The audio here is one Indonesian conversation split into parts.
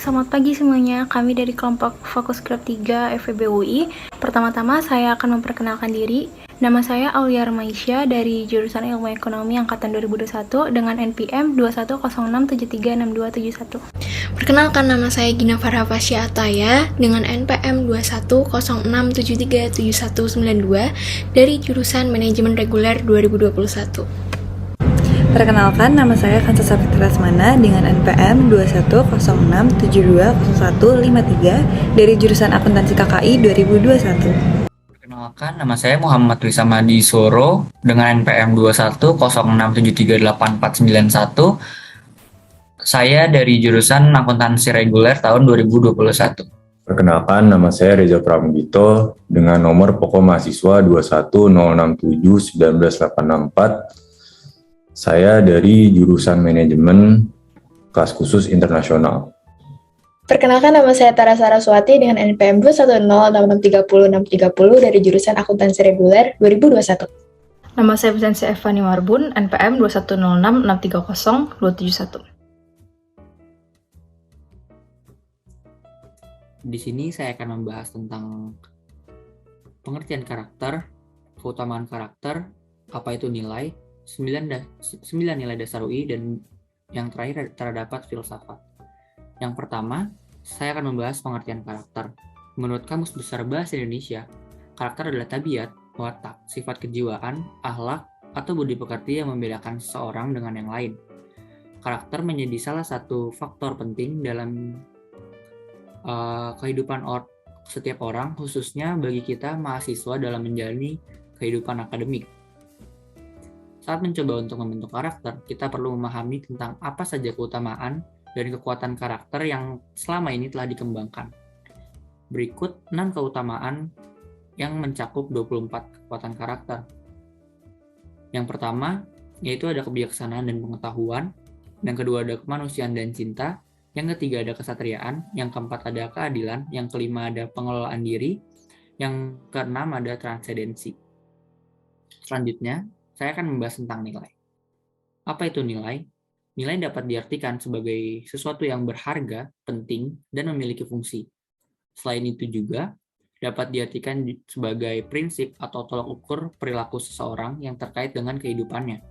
Selamat pagi semuanya, kami dari kelompok Fokus Grup 3 FEB UI. Pertama-tama saya akan memperkenalkan diri. Nama saya Aulia Remaisya dari jurusan Ilmu Ekonomi Angkatan 2021 dengan NPM 2106736271. Perkenalkan, nama saya Gina Farha Fasya Ataya dengan NPM 2106737192 dari jurusan Manajemen Reguler 2021. Perkenalkan, nama saya Kansa Safitra Rasmana dengan NPM 2106720153 dari jurusan Akuntansi KKI 2021. Perkenalkan, nama saya Muhammad Wisamadi Soro dengan NPM 2106738491. Saya dari jurusan Akuntansi Reguler tahun 2021. Perkenalkan, nama saya Reza Pramudito dengan nomor pokok mahasiswa 210611984. Saya dari jurusan Manajemen kelas khusus internasional. Perkenalkan, nama saya Tara Saraswati dengan NPM 2106630 dari jurusan Akuntansi Reguler 2021. Nama saya Visensi Evani Marbun, NPM 21066302771. Di sini saya akan membahas tentang pengertian karakter, keutamaan karakter, apa itu nilai, 9 nilai dasar UI, dan yang terakhir terdapat filsafat. Yang pertama, saya akan membahas pengertian karakter. Menurut Kamus Besar Bahasa Indonesia, karakter adalah tabiat, watak, sifat kejiwaan, akhlak, atau budi pekerti yang membedakan seseorang dengan yang lain. Karakter menjadi salah satu faktor penting dalam kehidupan setiap orang, khususnya bagi kita mahasiswa dalam menjalani kehidupan akademik. Saat mencoba untuk membentuk karakter, kita perlu memahami tentang apa saja keutamaan dan kekuatan karakter yang selama ini telah dikembangkan. Berikut 6 keutamaan yang mencakup 24 kekuatan karakter. Yang pertama, yaitu ada kebijaksanaan dan pengetahuan. Yang kedua ada kemanusiaan dan cinta. Yang ketiga ada kesatriaan. Yang keempat ada keadilan. Yang kelima ada pengelolaan diri. Yang keenam ada transendensi. Selanjutnya, saya akan membahas tentang nilai. Apa itu nilai? Nilai dapat diartikan sebagai sesuatu yang berharga, penting, dan memiliki fungsi. Selain itu juga dapat diartikan sebagai prinsip atau tolak ukur perilaku seseorang yang terkait dengan kehidupannya.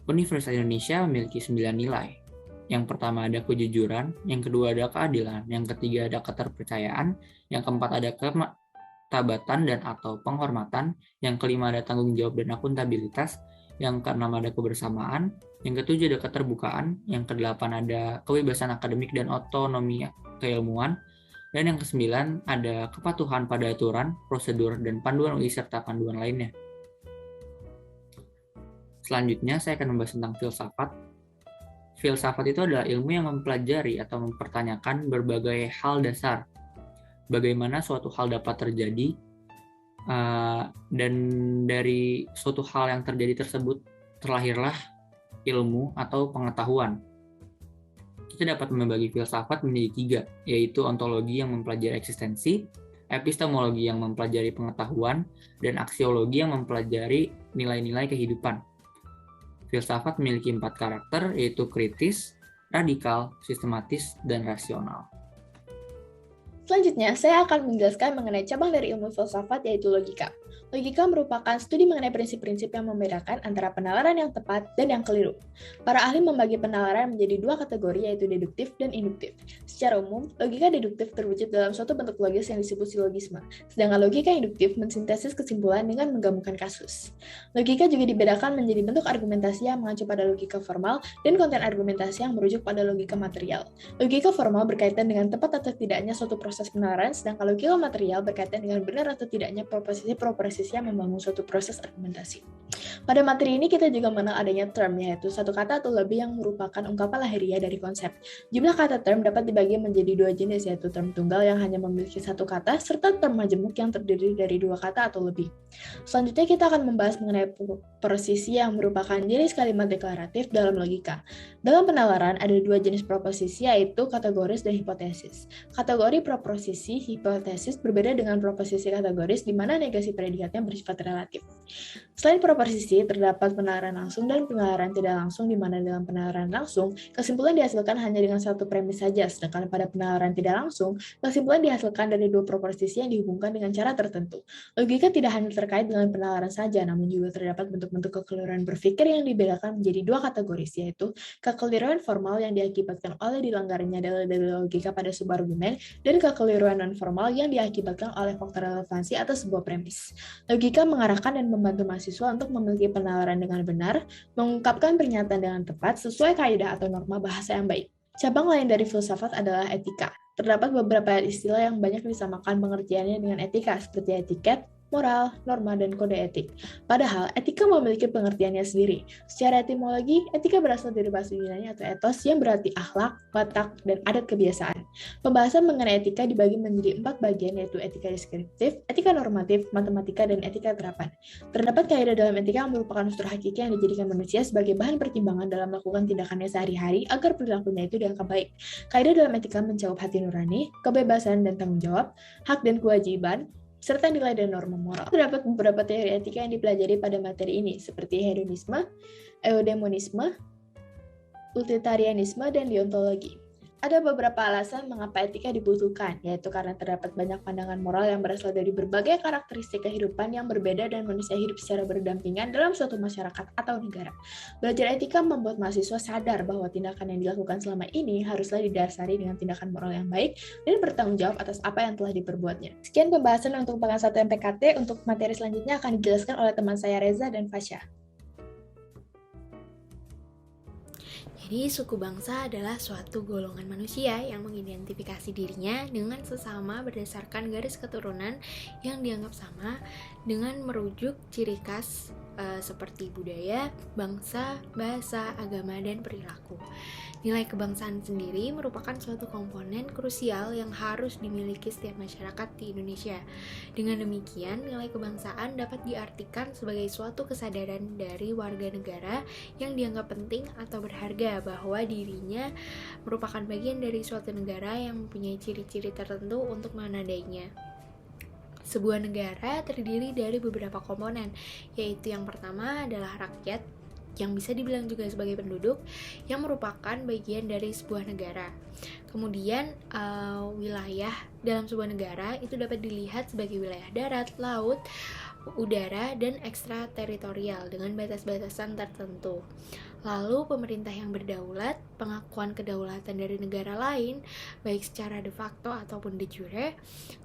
Universitas Indonesia memiliki 9 nilai. Yang pertama ada kejujuran, yang kedua ada keadilan, yang ketiga ada keterpercayaan, yang keempat ada ketabatan dan atau penghormatan, yang kelima ada tanggung jawab dan akuntabilitas, yang keenam ada kebersamaan, yang ketujuh ada keterbukaan, yang kedelapan ada kebebasan akademik dan otonomi keilmuan, dan yang kesembilan ada kepatuhan pada aturan, prosedur, dan panduan UI serta panduan lainnya. Selanjutnya saya akan membahas tentang filsafat. Filsafat itu adalah ilmu yang mempelajari atau mempertanyakan berbagai hal dasar. Bagaimana suatu hal dapat terjadi, dan dari suatu hal yang terjadi tersebut terlahirlah ilmu atau pengetahuan. Kita dapat membagi filsafat menjadi 3, yaitu ontologi yang mempelajari eksistensi, epistemologi yang mempelajari pengetahuan, dan aksiologi yang mempelajari nilai-nilai kehidupan. Filsafat memiliki 4 karakter, yaitu kritis, radikal, sistematis, dan rasional. Selanjutnya, saya akan menjelaskan mengenai cabang dari ilmu filsafat, yaitu logika. Logika merupakan studi mengenai prinsip-prinsip yang membedakan antara penalaran yang tepat dan yang keliru. Para ahli membagi penalaran menjadi 2 kategori, yaitu deduktif dan induktif. Secara umum, logika deduktif terwujud dalam suatu bentuk logis yang disebut silogisme, sedangkan logika induktif mensintesis kesimpulan dengan menggabungkan kasus. Logika juga dibedakan menjadi bentuk argumentasi yang mengacu pada logika formal dan konten argumentasi yang merujuk pada logika material. Logika formal berkaitan dengan tepat atau tidaknya suatu proses penalaran, sedangkan logika material berkaitan dengan benar atau tidaknya proposisi yang membangun suatu proses argumentasi. Pada materi ini kita juga mengenal adanya term, yaitu satu kata atau lebih yang merupakan ungkapan lahiriah dari konsep. Jumlah kata term dapat dibagi menjadi 2 jenis, yaitu term tunggal yang hanya memiliki 1 kata, serta term majemuk yang terdiri dari 2 kata atau lebih. Selanjutnya kita akan membahas mengenai proposisi yang merupakan jenis kalimat deklaratif dalam logika. Dalam penalaran ada 2 jenis proposisi, yaitu kategoris dan hipotesis. Kategori proposisi hipotesis berbeda dengan proposisi kategoris di mana negasi predikatnya bersifat relatif. Selain proposisi, terdapat penalaran langsung dan penalaran tidak langsung, di mana dalam penalaran langsung, kesimpulan dihasilkan hanya dengan satu premis saja, sedangkan pada penalaran tidak langsung, kesimpulan dihasilkan dari dua proposisi yang dihubungkan dengan cara tertentu. Logika tidak hanya terkait dengan penalaran saja, namun juga terdapat bentuk-bentuk kekeliruan berpikir yang dibedakan menjadi dua kategori, yaitu kekeliruan formal yang diakibatkan oleh dilanggarnya dalil-dalil logika pada sebuah argumen, dan kekeliruan non-formal yang diakibatkan oleh faktor relevansi atas sebuah premis. Logika mengarahkan dan membantu mahasiswa untuk memiliki penalaran dengan benar, mengungkapkan pernyataan dengan tepat sesuai kaidah atau norma bahasa yang baik. Cabang lain dari filsafat adalah etika. Terdapat beberapa istilah yang banyak disamakan pengertiannya dengan etika, seperti etiket, moral, norma, dan kode etik. Padahal, etika memiliki pengertiannya sendiri. Secara etimologi, etika berasal dari bahasa Yunani atau ethos yang berarti akhlak, watak, dan adat kebiasaan. Pembahasan mengenai etika dibagi menjadi 4 bagian, yaitu etika deskriptif, etika normatif, matematika, dan etika terapan. Terdapat kaidah dalam etika yang merupakan unsur hakiki yang dijadikan manusia sebagai bahan pertimbangan dalam melakukan tindakannya sehari-hari agar perilakunya itu dianggap baik. Kaidah dalam etika mencakup hati nurani, kebebasan dan tanggung jawab, hak dan kewajiban, serta nilai dan norma moral. Terdapat beberapa teori etika yang dipelajari pada materi ini, seperti hedonisme, eudemonisme, utilitarianisme, dan deontologi. Ada beberapa alasan mengapa etika dibutuhkan, yaitu karena terdapat banyak pandangan moral yang berasal dari berbagai karakteristik kehidupan yang berbeda dan manusia hidup secara berdampingan dalam suatu masyarakat atau negara. Belajar etika membuat mahasiswa sadar bahwa tindakan yang dilakukan selama ini haruslah didasari dengan tindakan moral yang baik dan bertanggung jawab atas apa yang telah diperbuatnya. Sekian pembahasan untuk pekan 1 MPKT. Untuk materi selanjutnya akan dijelaskan oleh teman saya Reza dan Fasya. Jadi, suku bangsa adalah suatu golongan manusia yang mengidentifikasi dirinya dengan sesama berdasarkan garis keturunan yang dianggap sama dengan merujuk ciri khas seperti budaya, bangsa, bahasa, agama, dan perilaku. Nilai kebangsaan sendiri merupakan suatu komponen krusial yang harus dimiliki setiap masyarakat di Indonesia. Dengan demikian, nilai kebangsaan dapat diartikan sebagai suatu kesadaran dari warga negara yang dianggap penting atau berharga bahwa dirinya merupakan bagian dari suatu negara yang mempunyai ciri-ciri tertentu untuk menandainya. Sebuah negara terdiri dari beberapa komponen, yaitu yang pertama adalah rakyat, yang bisa dibilang juga sebagai penduduk, yang merupakan bagian dari sebuah negara. Kemudian wilayah dalam sebuah negara itu dapat dilihat sebagai wilayah darat, laut, udara, dan ekstrateritorial dengan batas-batasan tertentu. Lalu pemerintah yang berdaulat, pengakuan kedaulatan dari negara lain, baik secara de facto ataupun de jure,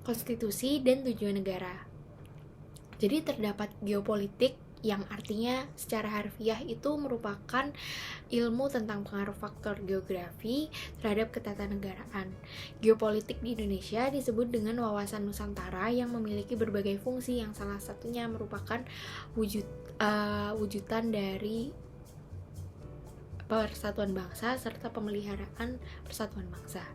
konstitusi, dan tujuan negara. Jadi terdapat geopolitik, yang artinya secara harfiah itu merupakan ilmu tentang pengaruh faktor geografi terhadap ketatanegaraan. Geopolitik di Indonesia disebut dengan wawasan Nusantara yang memiliki berbagai fungsi, yang salah satunya merupakan wujudan dari persatuan bangsa serta pemeliharaan persatuan bangsa.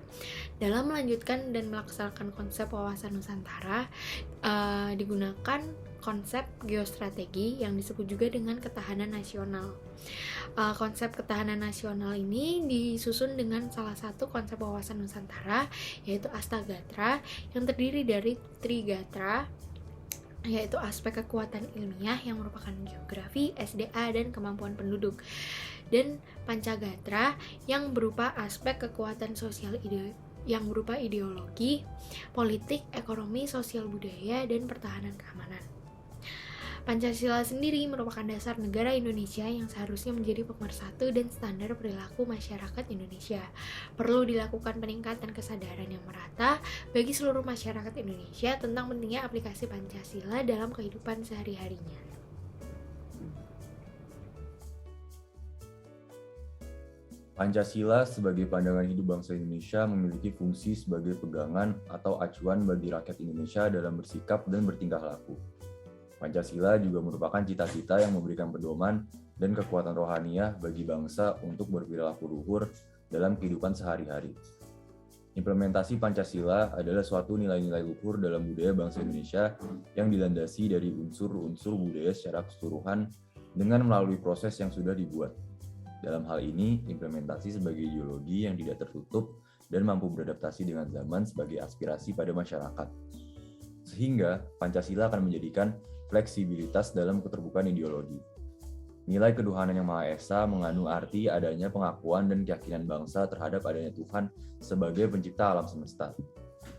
Dalam melanjutkan dan melaksanakan konsep wawasan Nusantara, digunakan konsep geostrategi yang disebut juga dengan ketahanan nasional. Konsep ketahanan nasional ini disusun dengan salah satu konsep wawasan Nusantara, yaitu Astagatra, yang terdiri dari Trigatra, yaitu aspek kekuatan ilmiah yang merupakan geografi, SDA, dan kemampuan penduduk, dan Pancagatra yang berupa aspek kekuatan sosial yang berupa ideologi, politik, ekonomi, sosial budaya, dan pertahanan keamanan. Pancasila sendiri merupakan dasar negara Indonesia yang seharusnya menjadi pemersatu dan standar perilaku masyarakat Indonesia. Perlu dilakukan peningkatan kesadaran yang merata bagi seluruh masyarakat Indonesia tentang pentingnya aplikasi Pancasila dalam kehidupan sehari-harinya. Pancasila sebagai pandangan hidup bangsa Indonesia memiliki fungsi sebagai pegangan atau acuan bagi rakyat Indonesia dalam bersikap dan bertingkah laku. Pancasila juga merupakan cita-cita yang memberikan pedoman dan kekuatan rohaniah bagi bangsa untuk berperilaku luhur dalam kehidupan sehari-hari. Implementasi Pancasila adalah suatu nilai-nilai luhur dalam budaya bangsa Indonesia yang dilandasi dari unsur-unsur budaya secara keseluruhan dengan melalui proses yang sudah dibuat. Dalam hal ini, implementasi sebagai ideologi yang tidak tertutup dan mampu beradaptasi dengan zaman sebagai aspirasi pada masyarakat. Sehingga, Pancasila akan menjadikan fleksibilitas dalam keterbukaan ideologi. Nilai ketuhanan yang Maha Esa mengandung arti adanya pengakuan dan keyakinan bangsa terhadap adanya Tuhan sebagai pencipta alam semesta.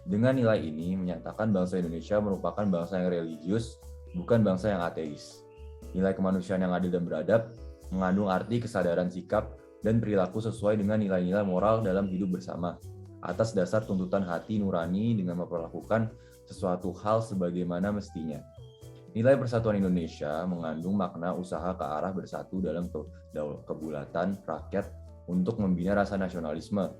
Dengan nilai ini menyatakan bangsa Indonesia merupakan bangsa yang religius, bukan bangsa yang ateis. Nilai kemanusiaan yang adil dan beradab mengandung arti kesadaran sikap dan perilaku sesuai dengan nilai-nilai moral dalam hidup bersama, atas dasar tuntutan hati nurani dengan memperlakukan sesuatu hal sebagaimana mestinya. Nilai persatuan Indonesia mengandung makna usaha ke arah bersatu dalam kebulatan rakyat untuk membina rasa nasionalisme.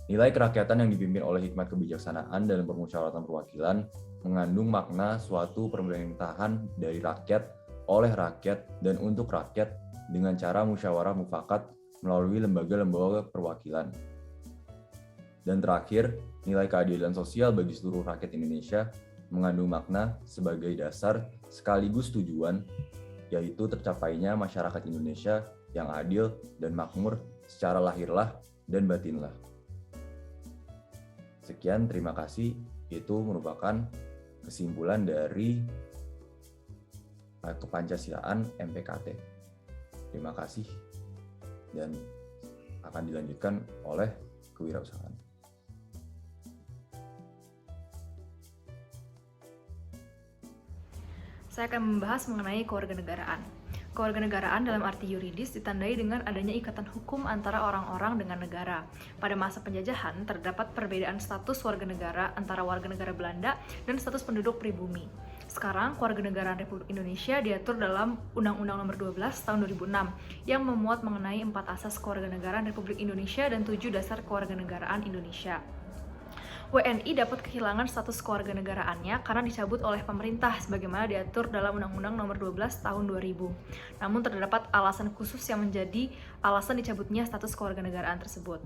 Nilai kerakyatan yang dipimpin oleh hikmat kebijaksanaan dalam permusyawaratan perwakilan mengandung makna suatu pemerintahan dari rakyat, oleh rakyat, dan untuk rakyat dengan cara musyawarah mufakat melalui lembaga-lembaga perwakilan. Dan terakhir, nilai keadilan sosial bagi seluruh rakyat Indonesia mengandung makna sebagai dasar sekaligus tujuan, yaitu tercapainya masyarakat Indonesia yang adil dan makmur secara lahirlah dan batinlah. Sekian, terima kasih. Itu merupakan kesimpulan dari Kepancasilaan MPKT. Terima kasih dan akan dilanjutkan oleh kewirausahaan. Saya akan membahas mengenai kewarganegaraan. Kewarganegaraan dalam arti yuridis ditandai dengan adanya ikatan hukum antara orang-orang dengan negara. Pada masa penjajahan, terdapat perbedaan status warga negara antara warga negara Belanda dan status penduduk pribumi. Sekarang, kewarganegaraan Republik Indonesia diatur dalam Undang-Undang Nomor 12 Tahun 2006 yang memuat mengenai 4 asas kewarganegaraan Republik Indonesia dan 7 dasar kewarganegaraan Indonesia. WNI dapat kehilangan status kewarganegaraannya karena dicabut oleh pemerintah sebagaimana diatur dalam Undang-Undang Nomor 12 Tahun 2000. Namun terdapat alasan khusus yang menjadi alasan dicabutnya status kewarganegaraan tersebut.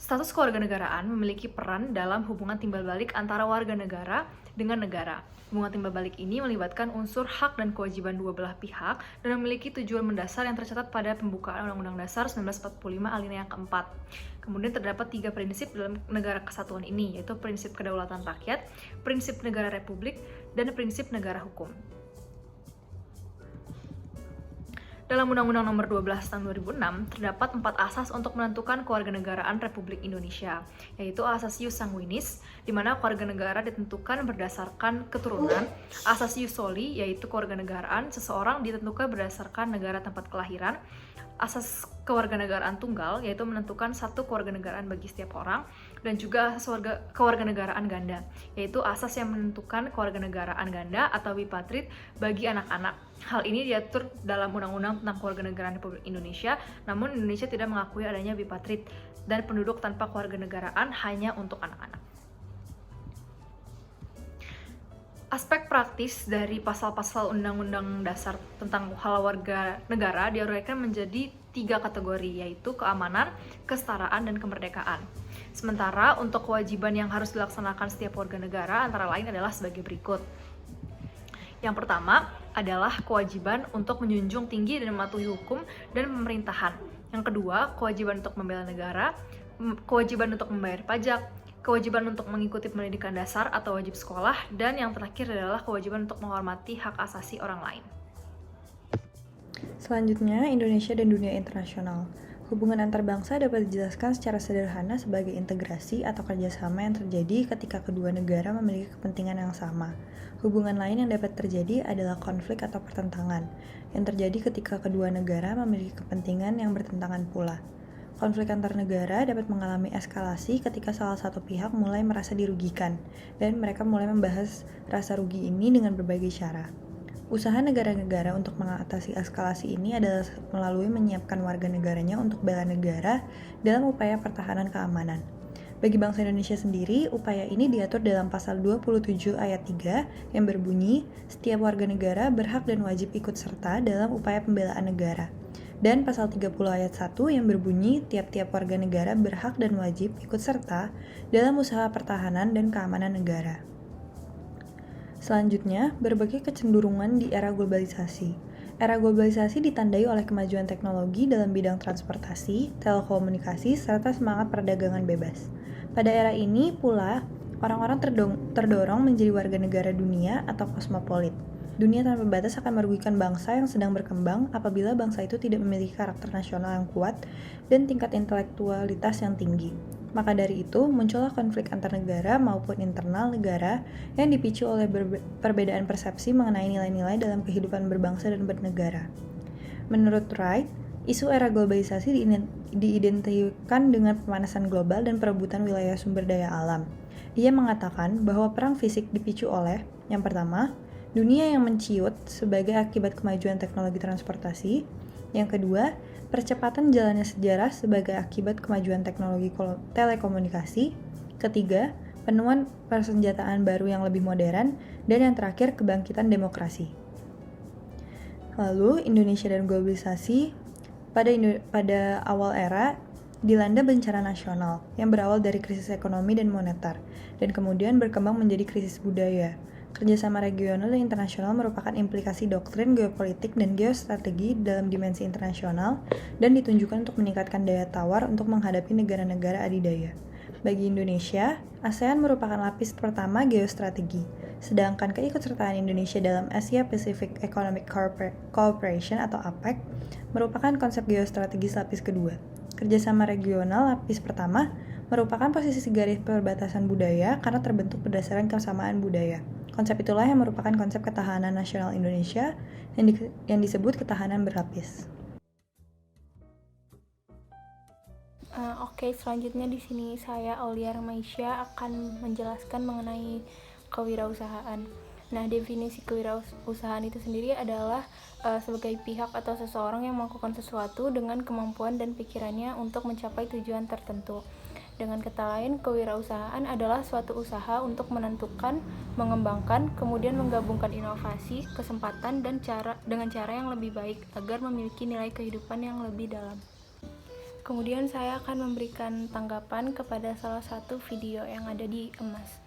Status kewarganegaraan memiliki peran dalam hubungan timbal balik antara warga negara dengan negara. Hubungan timbal balik ini melibatkan unsur hak dan kewajiban dua belah pihak dan memiliki tujuan mendasar yang tercatat pada pembukaan Undang-Undang Dasar 1945 alinea keempat. Kemudian terdapat 3 prinsip dalam negara kesatuan ini, yaitu prinsip kedaulatan rakyat, prinsip negara republik, dan prinsip negara hukum. Dalam Undang-Undang Nomor 12 Tahun 2006, terdapat 4 asas untuk menentukan kewarganegaraan Republik Indonesia, yaitu asas ius sanguinis, di mana kewarganegara ditentukan berdasarkan keturunan, asas ius soli, yaitu kewarganegaraan seseorang ditentukan berdasarkan negara tempat kelahiran, asas kewarganegaraan tunggal, yaitu menentukan satu kewarganegaraan bagi setiap orang, dan juga asas kewarganegaraan ganda, yaitu asas yang menentukan kewarganegaraan ganda atau bipatrit bagi anak-anak. Hal ini diatur dalam Undang-Undang tentang Kewarganegaraan Republik Indonesia, namun Indonesia tidak mengakui adanya bipatrit dan penduduk tanpa kewarganegaraan hanya untuk anak-anak. Aspek praktis dari pasal-pasal Undang-Undang Dasar tentang hal warga negara diuraikan menjadi 3 kategori, yaitu keamanan, kesetaraan, dan kemerdekaan. Sementara untuk kewajiban yang harus dilaksanakan setiap warga negara antara lain adalah sebagai berikut. Yang pertama adalah kewajiban untuk menjunjung tinggi dan mematuhi hukum dan pemerintahan. Yang kedua, kewajiban untuk membela negara, kewajiban untuk membayar pajak, kewajiban untuk mengikuti pendidikan dasar atau wajib sekolah, dan yang terakhir adalah kewajiban untuk menghormati hak asasi orang lain. Selanjutnya, Indonesia dan dunia internasional. Hubungan antar bangsa dapat dijelaskan secara sederhana sebagai integrasi atau kerjasama yang terjadi ketika kedua negara memiliki kepentingan yang sama. Hubungan lain yang dapat terjadi adalah konflik atau pertentangan, yang terjadi ketika kedua negara memiliki kepentingan yang bertentangan pula. Konflik antar negara dapat mengalami eskalasi ketika salah satu pihak mulai merasa dirugikan, dan mereka mulai membahas rasa rugi ini dengan berbagai cara. Usaha negara-negara untuk mengatasi eskalasi ini adalah melalui menyiapkan warga negaranya untuk bela negara dalam upaya pertahanan keamanan. Bagi bangsa Indonesia sendiri, upaya ini diatur dalam pasal 27 ayat 3 yang berbunyi, setiap warga negara berhak dan wajib ikut serta dalam upaya pembelaan negara. Dan pasal 30 ayat 1 yang berbunyi, tiap-tiap warga negara berhak dan wajib ikut serta dalam usaha pertahanan dan keamanan negara. Selanjutnya, berbagai kecenderungan di era globalisasi. Era globalisasi ditandai oleh kemajuan teknologi dalam bidang transportasi, telekomunikasi, serta semangat perdagangan bebas. Pada era ini pula, Orang-orang terdorong menjadi warga negara dunia atau kosmopolit. Dunia tanpa batas akan merugikan bangsa yang sedang berkembang apabila bangsa itu tidak memiliki karakter nasional yang kuat dan tingkat intelektualitas yang tinggi. Maka dari itu, muncullah konflik antar negara maupun internal negara yang dipicu oleh perbedaan persepsi mengenai nilai-nilai dalam kehidupan berbangsa dan bernegara. Menurut Wright, isu era globalisasi diidentikan dengan pemanasan global dan perebutan wilayah sumber daya alam. Ia mengatakan bahwa perang fisik dipicu oleh, yang pertama, dunia yang menciut sebagai akibat kemajuan teknologi transportasi. Yang kedua, percepatan jalannya sejarah sebagai akibat kemajuan teknologi telekomunikasi. Ketiga, penemuan persenjataan baru yang lebih modern. Dan yang terakhir, kebangkitan demokrasi. Lalu, Indonesia dan globalisasi pada awal era dilanda bencana nasional yang berawal dari krisis ekonomi dan moneter, dan kemudian berkembang menjadi krisis budaya. Kerjasama regional dan internasional merupakan implikasi doktrin geopolitik dan geostrategi dalam dimensi internasional dan ditunjukkan untuk meningkatkan daya tawar untuk menghadapi negara-negara adidaya. Bagi Indonesia, ASEAN merupakan lapis pertama geostrategi, sedangkan keikutsertaan Indonesia dalam Asia Pacific Economic Cooperation atau APEC merupakan konsep geostrategis lapis kedua. Kerjasama regional lapis pertama merupakan posisi garis perbatasan budaya karena terbentuk berdasarkan kesamaan budaya. Konsep itulah yang merupakan konsep ketahanan nasional Indonesia yang disebut ketahanan berlapis. Oke, selanjutnya di sini saya Aulia Remaisya akan menjelaskan mengenai kewirausahaan. Nah, definisi kewirausahaan itu sendiri adalah sebagai pihak atau seseorang yang melakukan sesuatu dengan kemampuan dan pikirannya untuk mencapai tujuan tertentu. Dengan kata lain, kewirausahaan adalah suatu usaha untuk menentukan, mengembangkan, kemudian menggabungkan inovasi, kesempatan, dan dengan cara yang lebih baik agar memiliki nilai kehidupan yang lebih dalam. Kemudian saya akan memberikan tanggapan kepada salah satu video yang ada di Emas,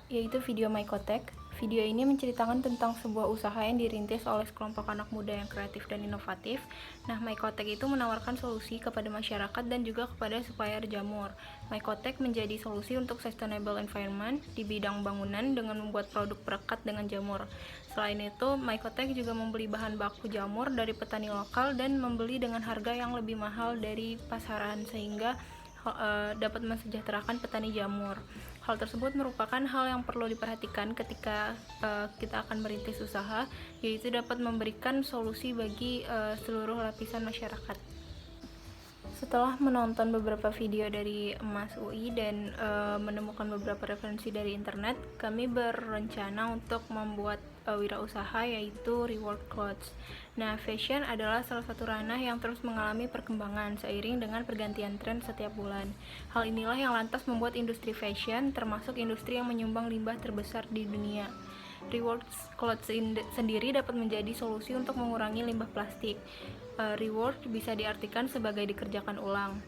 yaitu video Mycotech. Video ini menceritakan tentang sebuah usaha yang dirintis oleh sekelompok anak muda yang kreatif dan inovatif. Nah, Mycotech itu menawarkan solusi kepada masyarakat dan juga kepada supplier jamur. Mycotech menjadi solusi untuk sustainable environment di bidang bangunan dengan membuat produk perekat dengan jamur. Selain itu, Mycotech juga membeli bahan baku jamur dari petani lokal dan membeli dengan harga yang lebih mahal dari pasaran sehingga dapat mensejahterakan petani jamur. Hal tersebut merupakan hal yang perlu diperhatikan ketika kita akan merintis usaha, yaitu dapat memberikan solusi bagi seluruh lapisan masyarakat. Setelah menonton beberapa video dari Emas UI dan menemukan beberapa referensi dari internet, kami berencana untuk membuat wirausaha yaitu Reward Clothes. Nah, fashion adalah salah satu ranah yang terus mengalami perkembangan seiring dengan pergantian tren setiap bulan. Hal inilah yang lantas membuat industri fashion termasuk industri yang menyumbang limbah terbesar di dunia. Reward Clothes sendiri dapat menjadi solusi untuk mengurangi limbah plastik. Reward bisa diartikan sebagai dikerjakan ulang,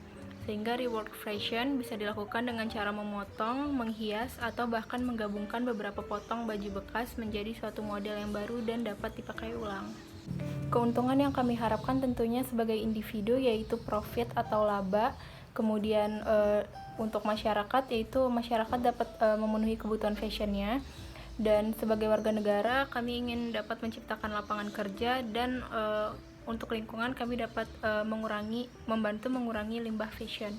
sehingga reward fashion bisa dilakukan dengan cara memotong, menghias, atau bahkan menggabungkan beberapa potong baju bekas menjadi suatu model yang baru dan dapat dipakai ulang. Keuntungan yang kami harapkan tentunya sebagai individu yaitu profit atau laba, kemudian untuk masyarakat yaitu masyarakat dapat memenuhi kebutuhan fashionnya, dan sebagai warga negara kami ingin dapat menciptakan lapangan kerja dan untuk lingkungan kami dapat membantu mengurangi limbah fashion.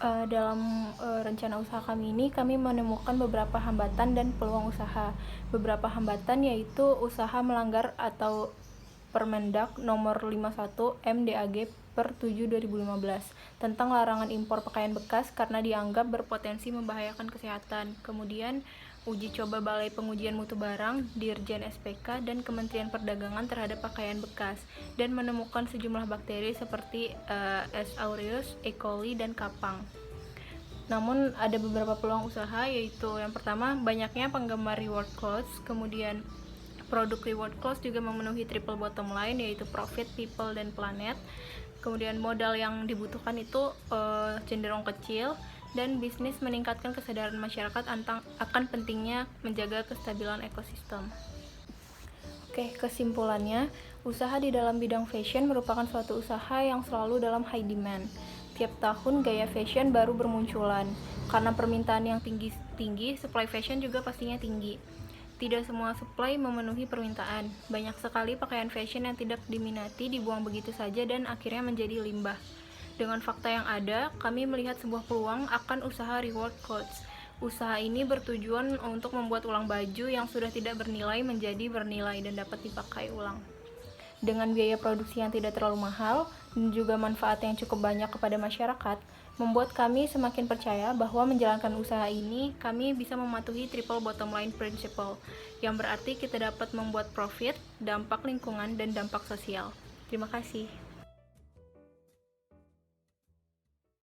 Dalam rencana usaha kami ini kami menemukan beberapa hambatan dan peluang usaha. Beberapa hambatan yaitu usaha melanggar atau Permendag nomor 51 MDAG per 7 2015 tentang larangan impor pakaian bekas karena dianggap berpotensi membahayakan kesehatan. Kemudian uji coba Balai Pengujian Mutu Barang, Dirjen SPK, dan Kementerian Perdagangan terhadap pakaian bekas dan menemukan sejumlah bakteri seperti S. aureus, E. coli, dan kapang. Namun ada beberapa peluang usaha yaitu yang pertama banyaknya penggemar Reward Clothes, kemudian produk Reward Clothes juga memenuhi triple bottom line yaitu profit, people, dan planet. Kemudian modal yang dibutuhkan itu cenderung kecil dan bisnis meningkatkan kesadaran masyarakat akan pentingnya menjaga kestabilan ekosistem. Oke, kesimpulannya, usaha di dalam bidang fashion merupakan suatu usaha yang selalu dalam high demand. setiap tahun gaya fashion baru bermunculan. Karena permintaan yang tinggi, supply fashion juga pastinya tinggi. Tidak semua supply memenuhi permintaan. Banyak sekali pakaian fashion yang tidak diminati dibuang begitu saja dan akhirnya menjadi limbah. Dengan fakta yang ada, kami melihat sebuah peluang akan usaha reward clothes. Usaha ini bertujuan untuk membuat ulang baju yang sudah tidak bernilai menjadi bernilai dan dapat dipakai ulang. Dengan biaya produksi yang tidak terlalu mahal dan juga manfaat yang cukup banyak kepada masyarakat, membuat kami semakin percaya bahwa menjalankan usaha ini, kami bisa mematuhi triple bottom line principle, yang berarti kita dapat membuat profit, dampak lingkungan, dan dampak sosial. Terima kasih.